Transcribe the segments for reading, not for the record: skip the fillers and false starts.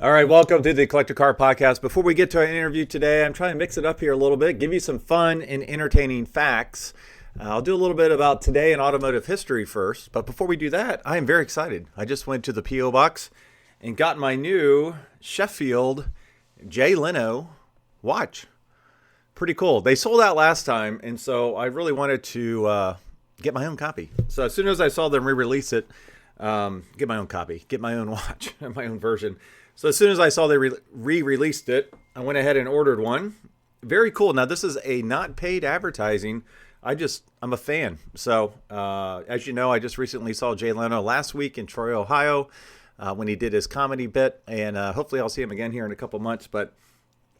All right, welcome to the Collector Car Podcast. Before we get to our interview today, I'm trying to mix it up here a little bit, give you some fun and entertaining facts. I'll do a little bit about today in automotive history first, but before we do that, I am very excited. I just went to the P.O. Box and got my new Sheffield Jay Leno watch. Pretty cool. They sold out last time, and so I really wanted to get my own copy. So as soon as I saw them re-release it, get my own copy, get my own watch, my own version. So as soon as I saw they re-released it, I went ahead and ordered one. Very cool. Now this is a not paid advertising. I'm a fan. So as you know, I just recently saw Jay Leno last week in Troy, Ohio, when he did his comedy bit, and hopefully I'll see him again here in a couple months. But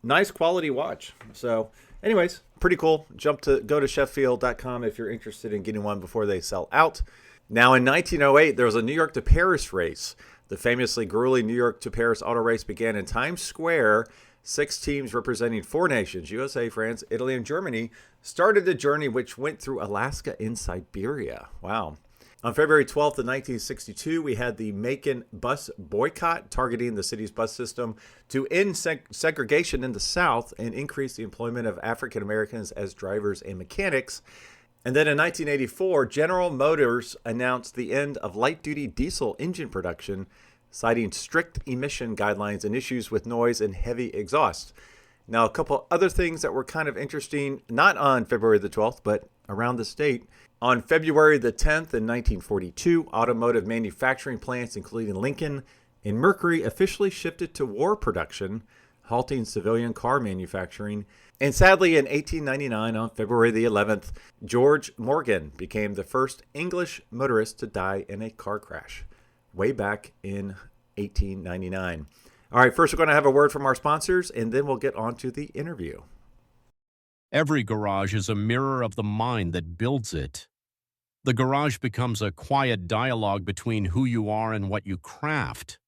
nice quality watch. So anyways, pretty cool. Go to Sheffield.com if you're interested in getting one before they sell out. Now in 1908, there was a New York to Paris race. The famously grueling New York to Paris auto race began in Times Square. 6 teams representing 4 nations, USA, France, Italy, and Germany, started the journey, which went through Alaska and Siberia. Wow. On February 12th of 1962, we had the Macon bus boycott, targeting the city's bus system to end segregation in the South and increase the employment of African Americans as drivers and mechanics. And then in 1984, General Motors announced the end of light-duty diesel engine production, citing strict emission guidelines and issues with noise and heavy exhaust. Now, a couple other things that were kind of interesting, not on February the 12th, but around the state. On February the 10th in 1942, automotive manufacturing plants, including Lincoln and Mercury, officially shifted to war production, halting civilian car manufacturing. And sadly, in 1899, on February the 11th, George Morgan became the first English motorist to die in a car crash, way back in 1899. All right, first we're going to have a word from our sponsors, and then we'll get on to the interview. Every garage is a mirror of the mind that builds it. The garage becomes a quiet dialogue between who you are and what you craft.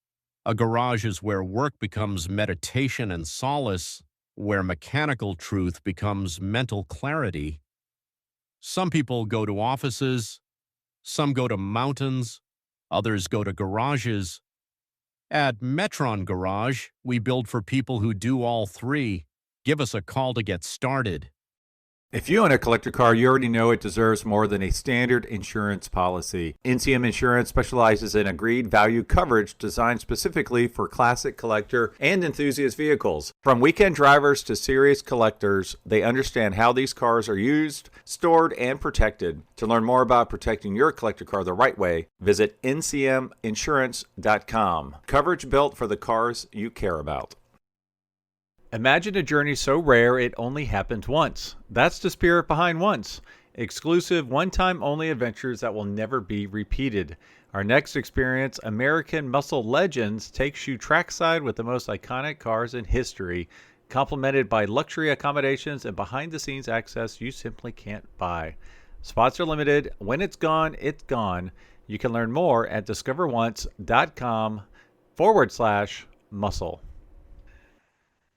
A garage is where work becomes meditation and solace, where mechanical truth becomes mental clarity. Some people go to offices, some go to mountains, others go to garages. At Metron Garage, we build for people who do all three. Give us a call to get started. If you own a collector car, you already know it deserves more than a standard insurance policy. NCM Insurance specializes in agreed value coverage designed specifically for classic collector and enthusiast vehicles. From weekend drivers to serious collectors, they understand how these cars are used, stored, and protected. To learn more about protecting your collector car the right way, visit ncminsurance.com. Coverage built for the cars you care about. Imagine a journey so rare it only happened once. That's the spirit behind Once. Exclusive, one-time only adventures that will never be repeated. Our next experience, American Muscle Legends, takes you trackside with the most iconic cars in history, complemented by luxury accommodations and behind-the-scenes access you simply can't buy. Spots are limited. When it's gone, it's gone. You can learn more at discoveronce.com/muscle.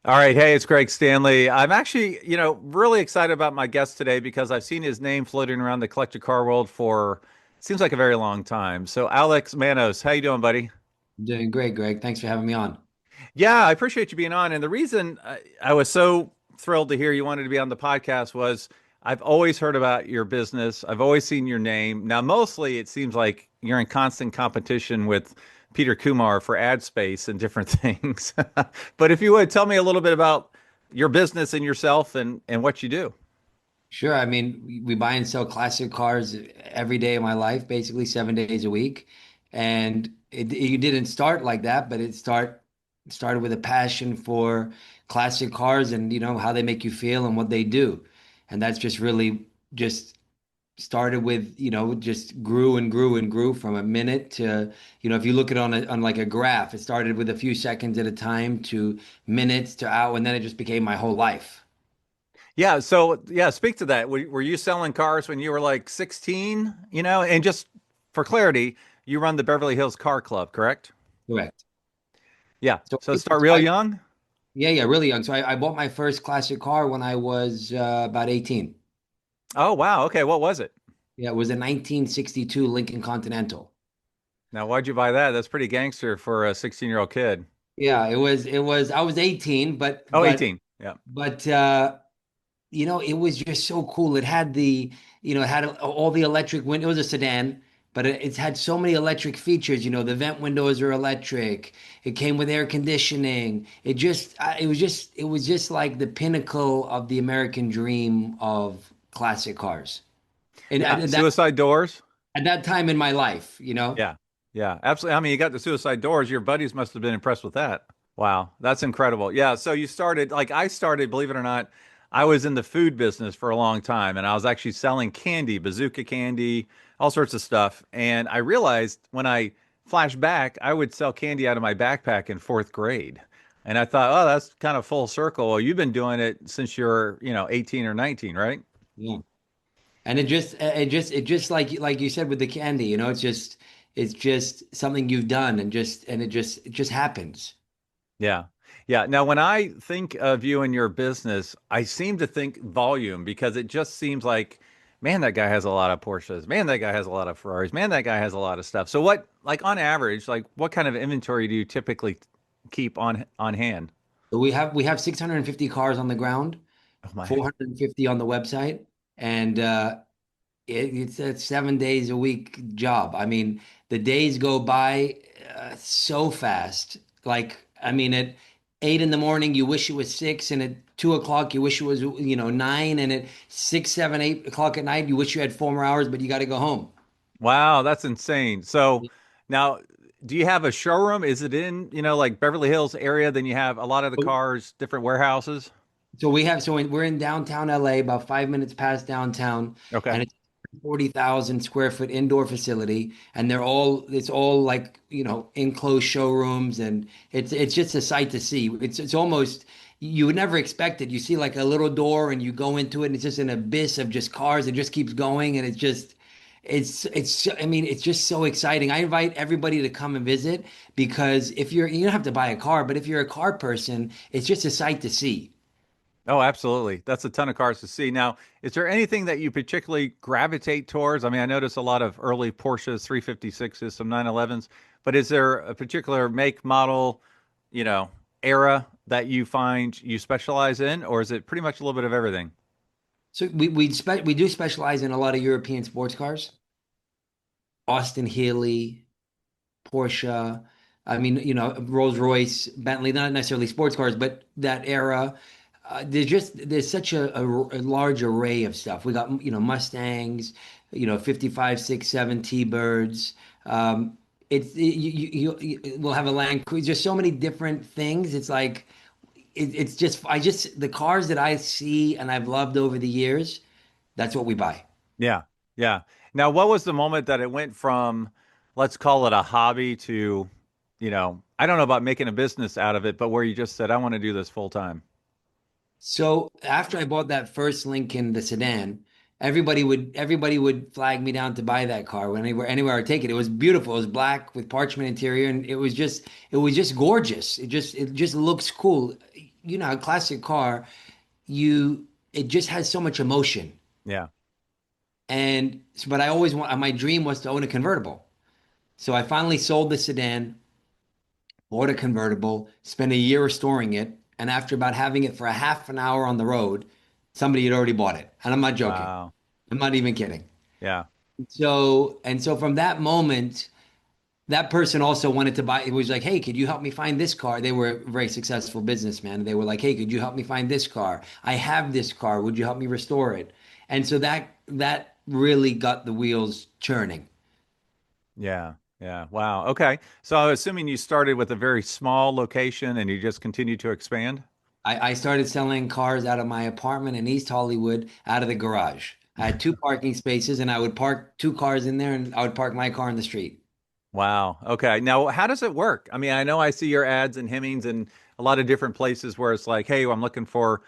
All right. Hey, it's Greg Stanley. I'm actually, really excited about my guest today because I've seen his name floating around the collector car world for, it seems like a very long time. So Alex Manos, how you doing, buddy? Doing great, Greg. Thanks for having me on. Yeah, I appreciate you being on. And the reason I was so thrilled to hear you wanted to be on the podcast was I've always heard about your business. I've always seen your name. Now, mostly it seems like you're in constant competition with Peter Kumar for ad space and different things. But if you would tell me a little bit about your business and yourself and what you do. Sure. I mean, we buy and sell classic cars every day of my life, basically 7 days a week. And it didn't start like that, but it started with a passion for classic cars and, how they make you feel and what they do. And that's just really just started with, just grew and grew and grew from a minute to, if you look at it on like a graph, it started with a few seconds at a time to minutes to hour, and then it just became my whole life. Yeah. So yeah, speak to that. Were you selling cars when you were like 16, and just for clarity, you run the Beverly Hills Car Club, correct? Correct. Yeah. So So start real young. yeah, really young. So I bought my first classic car when I was about 18. Oh, wow. Okay. What was it? Yeah, it was a 1962 Lincoln Continental. Now, why'd you buy that? That's pretty gangster for a 16-year-old kid. Yeah, it was I was 18, but Oh, but 18. Yeah. but it was just so cool. It had it had all the electric windows. It was a sedan, but it's had so many electric features. The vent windows are electric. It came with air conditioning. It was just like the pinnacle of the American dream of classic cars. And Yeah. at that Suicide doors. at that time in my life. Yeah. Yeah. Absolutely. I mean, you got the suicide doors. Your buddies must have been impressed with that. Wow, that's incredible. Yeah, so you started, like I started, believe it or not, I was in the food business for a long time and I was actually selling candy, bazooka candy, all sorts of stuff. And I realized when I flash back, I would sell candy out of my backpack in fourth grade. And I thought, oh, that's kind of full circle. Well, you've been doing it since you're, 18 or 19, right? Yeah. And it just like you said with the candy, it's just something you've done and it just happens. Yeah. Yeah. Now, when I think of you and your business, I seem to think volume because it just seems like, man, that guy has a lot of Porsches. Man, that guy has a lot of Ferraris. Man, that guy has a lot of stuff. So what, like on average, like what kind of inventory do you typically keep on hand? So we have 650 cars on the ground, Oh my. 450 on the website, and it's a 7 days a week job. I mean, the days go by so fast. Like, I mean, at 8 in the morning, you wish it was 6, and at 2 o'clock, you wish it was 9, and at 6, 7, 8 o'clock at night, you wish you had 4 more hours, but you got to go home. Wow, that's insane. So now, do you have a showroom? Is it in, like Beverly Hills area? Then you have a lot of the cars, different warehouses. We're in downtown LA, about 5 minutes past downtown, Okay. and it's 40,000 square foot indoor facility, and it's all like, enclosed showrooms, and it's just a sight to see. It's almost, you would never expect it. You see like a little door and you go into it and it's just an abyss of just cars. It just keeps going, and I mean, it's just so exciting. I invite everybody to come and visit, because if you don't have to buy a car, but if you're a car person, it's just a sight to see. Oh, absolutely. That's a ton of cars to see. Now, is there anything that you particularly gravitate towards? I mean, I notice a lot of early Porsches, 356s, some 911s, but is there a particular make, model, you know, era that you find you specialize in, or is it pretty much a little bit of everything? So we do specialize in a lot of European sports cars. Austin Healey, Porsche. I mean, Rolls Royce, Bentley, not necessarily sports cars, but that era. There's such a large array of stuff. We got, Mustangs, 55, 6, 7 T-Birds. We'll have a Land Cruiser. Just so many different things. It's like it's just the cars that I see and I've loved over the years. That's what we buy. Yeah. Yeah. Now, what was the moment that it went from, let's call it a hobby to, I don't know about making a business out of it, but where you just said, I want to do this full time? So after I bought that first Lincoln, the sedan, everybody would flag me down to buy that car anywhere I take it. It was beautiful. It was black with parchment interior, and it was just gorgeous. It just looks cool. A classic car, it just has so much emotion. Yeah. But my dream was to own a convertible. So I finally sold the sedan, bought a convertible, spent a year restoring it, and after about having it for a half an hour on the road, somebody had already bought it. And I'm not joking. Wow. I'm not even kidding. Yeah. So from that moment, that person also wanted to buy. It was like, hey, could you help me find this car? They were a very successful businessman. They were like, hey, could you help me find this car? I have this car. Would you help me restore it? And so that really got the wheels churning. Yeah. Yeah. Wow. Okay. So I'm assuming you started with a very small location and you just continue to expand? I started selling cars out of my apartment in East Hollywood, out of the garage. I had two parking spaces, and I would park two cars in there, and I would park my car in the street. Wow. Okay. Now, how does it work? I mean, I know I see your ads in Hemmings and a lot of different places where it's like, hey, I'm looking for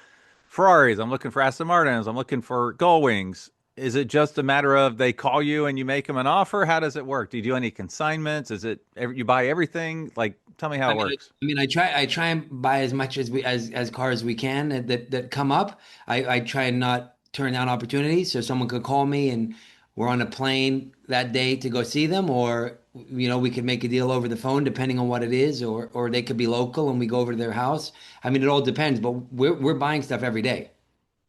Ferraris, I'm looking for Aston Martins, I'm looking for Gull Wings. Is it just a matter of they call you and you make them an offer? How does it work? Do you do any consignments? Is it you buy everything? Like, tell me how I it mean, I, works. I mean, I try and buy as much as cars as we can that come up. I try and not turn down opportunities, so someone could call me and we're on a plane that day to go see them, or we could make a deal over the phone depending on what it is, or they could be local and we go over to their house. I mean, it all depends, but we're buying stuff every day.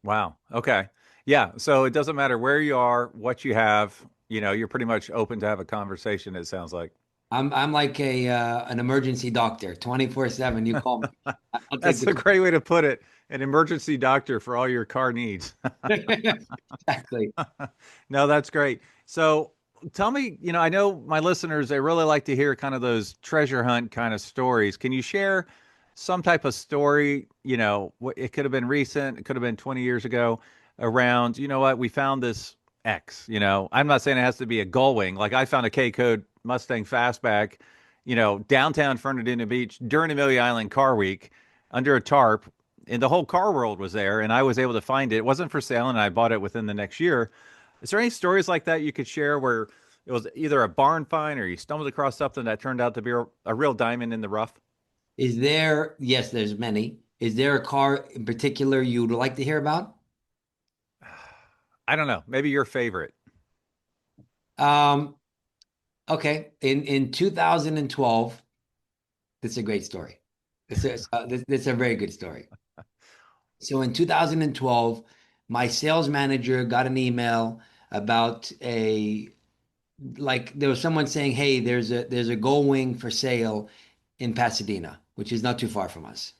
Wow. Okay. Yeah. So it doesn't matter where you are, what you have, you're pretty much open to have a conversation, it sounds like. I'm like a an emergency doctor, 24/7. You call me. I'll take That's the a call. great way to put it. An emergency doctor for all your car needs. Exactly. No, that's great. So tell me, I know my listeners, they really like to hear kind of those treasure hunt kind of stories. Can you share some type of story? It could have been recent, it could have been 20 years ago around, you know what, we found this X, I'm not saying it has to be a gull wing. Like I found a K code Mustang fastback, downtown Fernandina Beach during Amelia Island Car Week under a tarp, and the whole car world was there, and I was able to find it. It wasn't for sale, and I bought it within the next year. Is there any stories like that you could share where it was either a barn find or you stumbled across something that turned out to be a real diamond in the rough? Yes, there's many. Is there a car in particular you would like to hear about? I don't know. Maybe your favorite. Um, okay. In 2012, this is a great story. This is a very good story. So in 2012, my sales manager got an email about there was someone saying, "Hey, there's a Gull Wing for sale in Pasadena, which is not too far from us."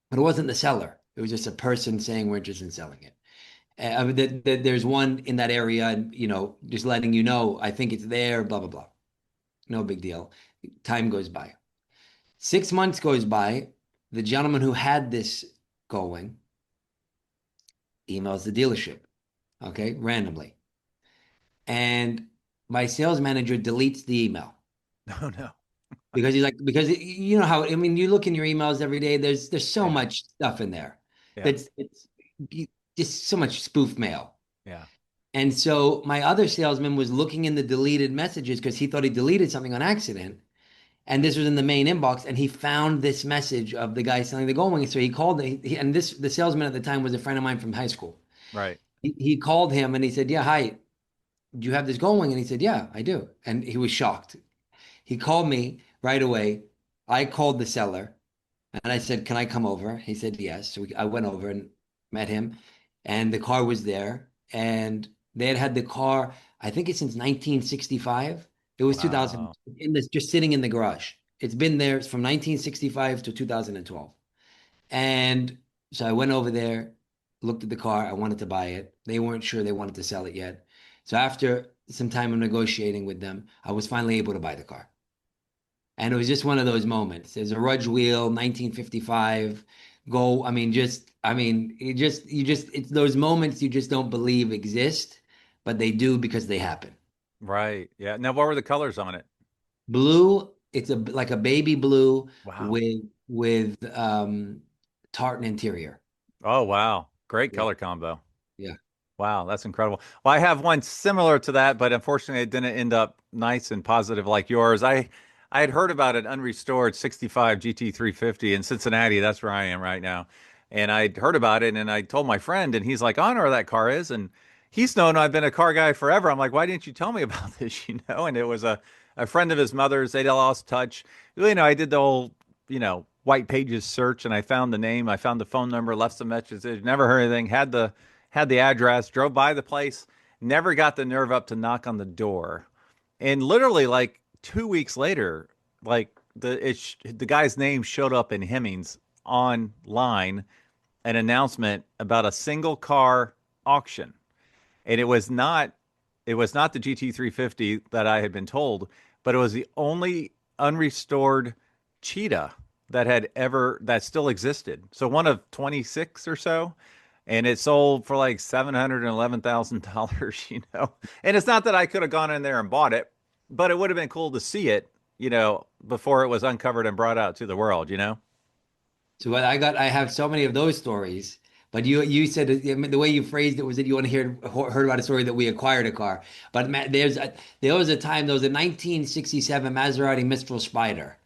But it wasn't the seller. It was just a person saying we're interested in selling it. That there's one in that area, and just letting you know, I think it's there, blah blah blah. No big deal. Time goes by. 6 months goes by. The gentleman who had this going emails the dealership, okay, randomly, and my sales manager deletes the email Oh no. because he's like, because you know how, I mean, you look in your emails every day. There's so Yeah. much stuff in there Yeah. that's it's just so much spoof mail. Yeah. And so my other salesman was looking in the deleted messages because he thought he deleted something on accident. And this was in the main inbox, and he found this message of the guy selling the Gold Wing. So he called, and the salesman at the time was a friend of mine from high school. Right. He called him and he said, "Yeah, hi, do you have this Gold Wing?" And he said, "Yeah, I do." And he was shocked. He called me right away. I called the seller and I said, "Can I come over?" He said, "Yes." So I went over and met him, and the car was there. And they had had the car, I think it's since 1965. It was 2000, Wow. just sitting in the garage. It's been there from 1965 to 2012. And so I went over there, looked at the car. I wanted to buy it. They weren't sure they wanted to sell it yet. So after some time of negotiating with them, I was finally able to buy the car. And it was just one of those moments. There's a Rudge wheel, 1955. Go, I mean, it's those moments you just don't believe exist, but they do because they happen. Right. Yeah. Now, what were the colors on it? Blue, it's like a baby blue Wow. with tartan interior. Oh, wow. Great Yeah, color combo. yeah. Wow, that's incredible. Well, I have one similar to that, but unfortunately, it didn't end up nice and positive like yours. I had heard about an unrestored 65 GT350 in Cincinnati. That's where I am right now. And I'd heard about it, and I told my friend, and he's like, "I know where that car is." And he's known I've been a car guy forever. I'm like, "Why didn't you tell me about this?" And it was a friend of his mother's. They'd lost touch. I did the whole, white pages search, and I found the name, I found the phone number, left some messages, never heard anything, had the address, drove by the place, never got the nerve up to knock on the door. And literally like 2 weeks later, like the guy's name showed up in Hemmings online, an announcement about a single car auction. And it was not the GT350 that I had been told, but it was the only unrestored Cheetah that still existed. So one of 26 or so, and it sold for like $711,000, And it's not that I could have gone in there and bought it, but it would have been cool to see it, before it was uncovered and brought out to the world. So what I have so many of those stories. But you said I mean, the way you phrased it was that you want to heard about a story that we acquired a car. But there was a time, there was a 1967 Maserati Mistral Spider,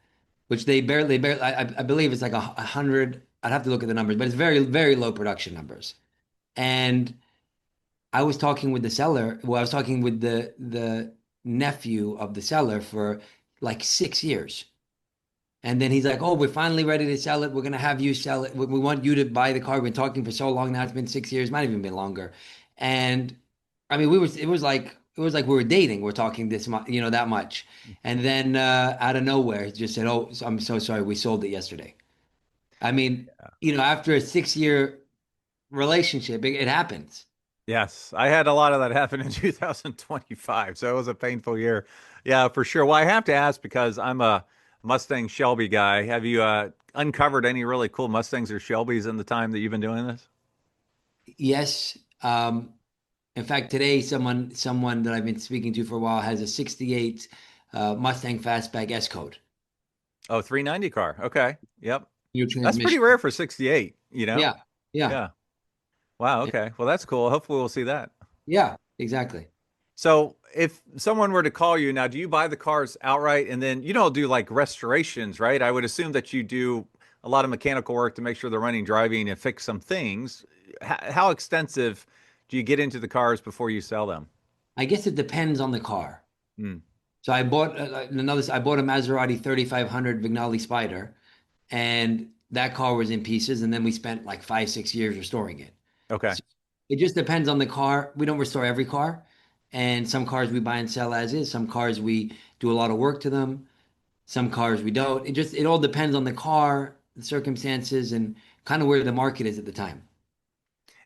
which they barely I believe it's like a hundred. I'd have to look at the numbers, but it's very very low production numbers. And I was talking with the seller. Well, I was talking with the nephew of the seller for like 6 years. And then he's like, "Oh, we're finally ready to sell it. We're gonna have you sell it. We want you to buy the car. We've been talking for so long now. It's been 6 years, might have even been longer." And I mean, it was like we were dating. We're talking this much, that much. And then out of nowhere, he just said, "Oh, I'm so sorry. We sold it yesterday." I mean, after a 6 year relationship, it happens. Yes, I had a lot of that happen in 2025, so it was a painful year. Yeah, for sure. Well, I have to ask because I'm a Mustang Shelby guy. Have you uncovered any really cool Mustangs or Shelbys in the time that you've been doing this? Yes. In fact, today someone that I've been speaking to for a while has a '68 Mustang Fastback S code. Oh, 390 car. Okay. Yep. New That's pretty transmission. rare for 68, you know? Yeah, yeah, Yeah. Wow, okay. Well, that's cool. Hopefully we'll see that. yeah, exactly. So, if someone were to call you now, do you buy the cars outright and then you don't do like restorations, right? I would assume that you do a lot of mechanical work to make sure they're running, driving, and fix some things. How extensive do you get into the cars before you sell them? I guess it depends on the car. Hmm. So I bought a Maserati 3500 Vignale Spider, and that car was in pieces, and then we spent like 5, 6 years restoring it. Okay. So it just depends on the car. We don't restore every car, and some cars we buy and sell as is. Some cars we do a lot of work to them. Some cars we don't. It all depends on the car, the circumstances, and kind of where the market is at the time.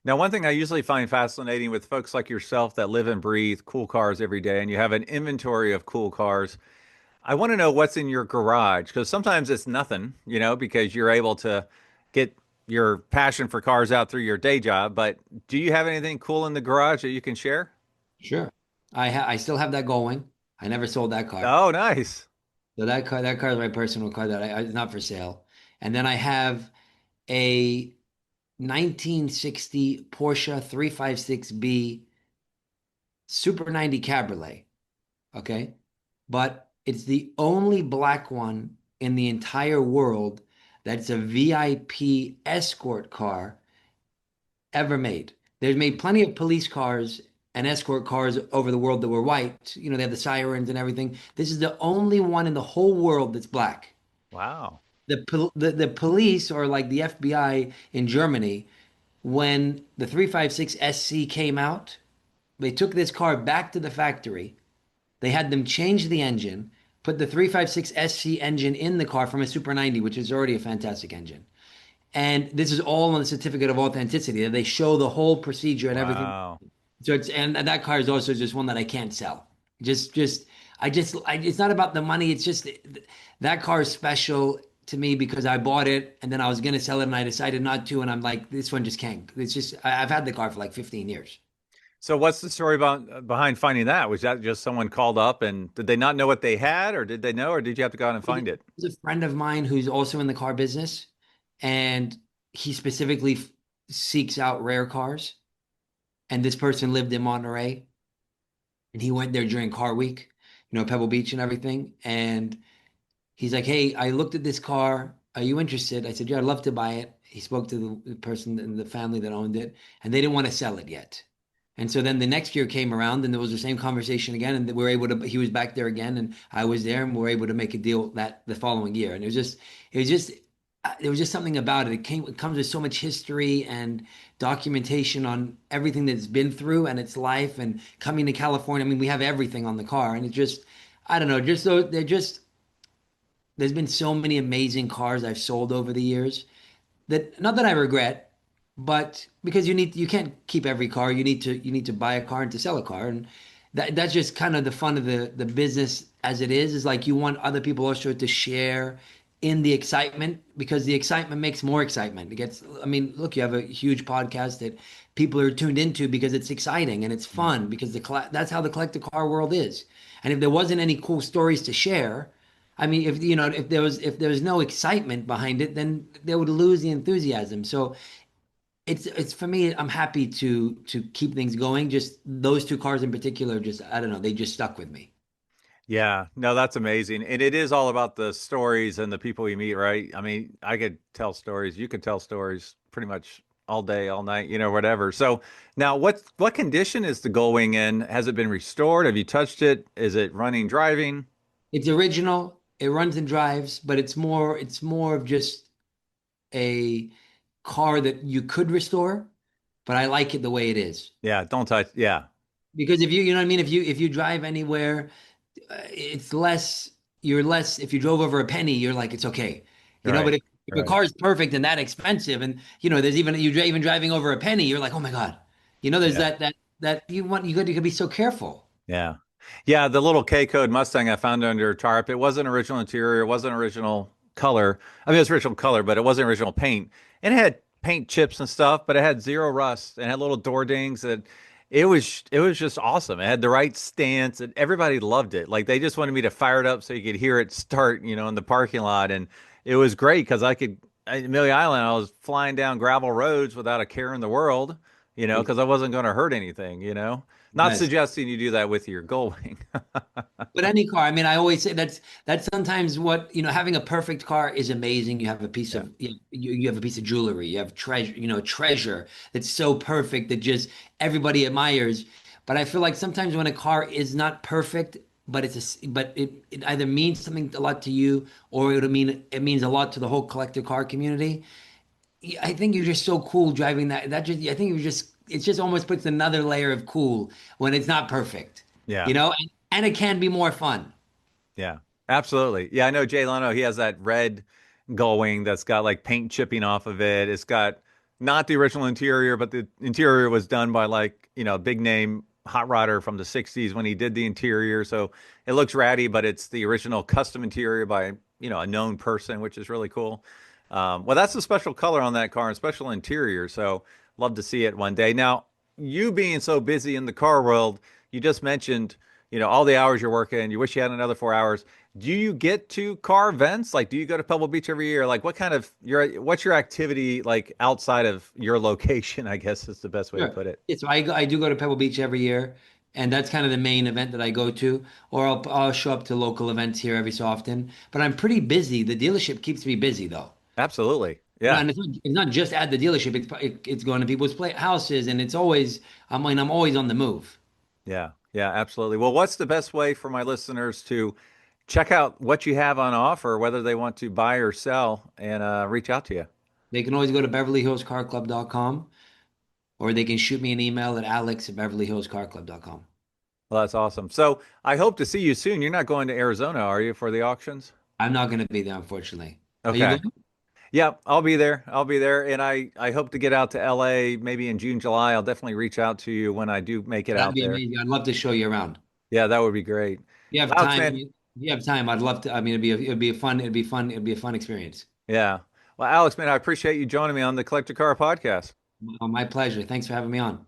Now, one thing I usually find fascinating with folks like yourself that live and breathe cool cars every day, and you have an inventory of cool cars. I want to know what's in your garage because sometimes it's nothing, because you're able to get your passion for cars out through your day job. But do you have anything cool in the garage that you can share? Sure. I still have that going. I never sold that car. Oh, nice. So that car is my personal car it's not for sale. And then I have a 1960 Porsche 356B Super 90 Cabriolet. Okay. But it's the only black one in the entire world that's a VIP escort car ever made. There's made plenty of police cars and escort cars over the world that were white. They have the sirens and everything. This is the only one in the whole world that's black. Wow. The police, or like the FBI in Germany, when the 356 SC came out, they took this car back to the factory. They had them change the engine, put the 356 SC engine in the car from a Super 90, which is already a fantastic engine. And this is all on the certificate of authenticity. They show the whole procedure and everything. Wow. So and that car is also just one that I can't sell. It's not about the money. It's just that car is special to me because I bought it and then I was gonna sell it and I decided not to. And I'm like, this one just can't. It's just I've had the car for like 15 years. So, what's the story about behind finding that? Was that just someone called up and did they not know what they had, or did they know, or did you have to go out and find it? There's a friend of mine who's also in the car business, and he specifically seeks out rare cars. And this person lived in Monterey, and he went there during Car Week, Pebble Beach and everything. And he's like, "Hey, I looked at this car. Are you interested?" I said, "Yeah, I'd love to buy it." He spoke to the person in the family that owned it, and they didn't want to sell it yet. And so then the next year came around, and there was the same conversation again, and we were able to. He was back there again, and I was there, and we were able to make a deal that the following year. And there was just something about it. It comes with so much history and documentation on everything that it's been through and its life, and coming to California. I mean, we have everything on the car, and it just, I don't know, just so they're just. There's been so many amazing cars I've sold over the years that not that I regret, but because you can't keep every car. You need to buy a car and to sell a car, and that's just kind of the fun of the business as it is. Is like you want other people also to share in the excitement because the excitement makes more excitement. It gets. I mean, look, you have a huge podcast that people are tuned into because it's exciting and it's fun because that's how the collector car world is. And if there wasn't any cool stories to share. I mean, if there was no excitement behind it, then they would lose the enthusiasm. So it's for me, I'm happy to keep things going. Just those two cars in particular, just I don't know, they just stuck with me. Yeah, no, that's amazing. And it is all about the stories and the people you meet, right? I mean, I could tell stories, you could tell stories pretty much all day, all night, whatever. So now what condition is the Gull Wing in? Has it been restored? Have you touched it? Is it running, driving? It's original. It runs and drives, but it's more of just a car that you could restore, but I like it the way it is. Yeah, don't touch. Yeah, Because if you know what I mean, if you drive anywhere, it's less, you're less, if you drove over a penny, you're like, it's okay. But right, if a right. car is perfect and that expensive, and there's even driving over a penny, you're like, oh my God. There's Yeah. that you could be so careful. Yeah. Yeah, the little K code Mustang I found under a tarp, it wasn't original interior, it wasn't original color. I mean, it was original color, but it wasn't original paint. And it had paint chips and stuff, but it had zero rust and had little door dings and it was just awesome. It had the right stance and everybody loved it. Like they just wanted me to fire it up so you could hear it start, in the parking lot. And it was great because at Amelia Island, I was flying down gravel roads without a care in the world, because I wasn't going to hurt anything. Not Yes. suggesting you do that with your Gullwing. But any car, I mean, I always say that's sometimes what, having a perfect car is amazing. You have a piece Yeah. of you have a piece of jewelry, you have treasure that's so perfect that just everybody admires. But I feel like sometimes when a car is not perfect, but it either means something a lot to you, or it means a lot to the whole collector car community. I think you're just so cool driving that. I think it just almost puts another layer of cool when it's not perfect, Yeah. and it can be more fun. Yeah. Absolutely. Yeah, I know Jay Leno, he has that red Gullwing that's got like paint chipping off of it. It's got not the original interior, but the interior was done by like, big name hot rodder from the 60s when he did the interior. So it looks ratty, but it's the original custom interior by, a known person, which is really cool. Well, that's a special color on that car and special interior. So love to see it one day. Now, you being so busy in the car world, you just mentioned, all the hours you're working. You wish you had another 4 hours. Do you get to car events? Like, do you go to Pebble Beach every year? Like, what's your activity like outside of your location? I guess is the best way to Sure. put it. Yeah, so I do go to Pebble Beach every year, and that's kind of the main event that I go to. Or I'll show up to local events here every so often. But I'm pretty busy. The dealership keeps me busy though. Absolutely. Yeah. And it's not just at the dealership. It's going to people's houses, and it's always, I'm always on the move. Yeah. Yeah. Absolutely. Well, what's the best way for my listeners to check out what you have on offer, whether they want to buy or sell, and reach out to you? They can always go to beverlyhillscarclub.com, or they can shoot me an email at alex@beverlyhillscarclub.com. Well, that's awesome. So I hope to see you soon. You're not going to Arizona, are you, for the auctions? I'm not going to be there, unfortunately. Are you Okay. going? Yeah, I'll be there. I'll be there. And I hope to get out to LA maybe in June, July. I'll definitely reach out to you when I do make it That'd out be there. amazing. I'd love to show you around. Yeah, that would be great. You have Well, Alex, time. man. If you have time, I'd love to. I mean, it'd be a fun experience. Yeah. Well, Alex, man, I appreciate you joining me on the Collector Car podcast. My pleasure. Thanks for having me on.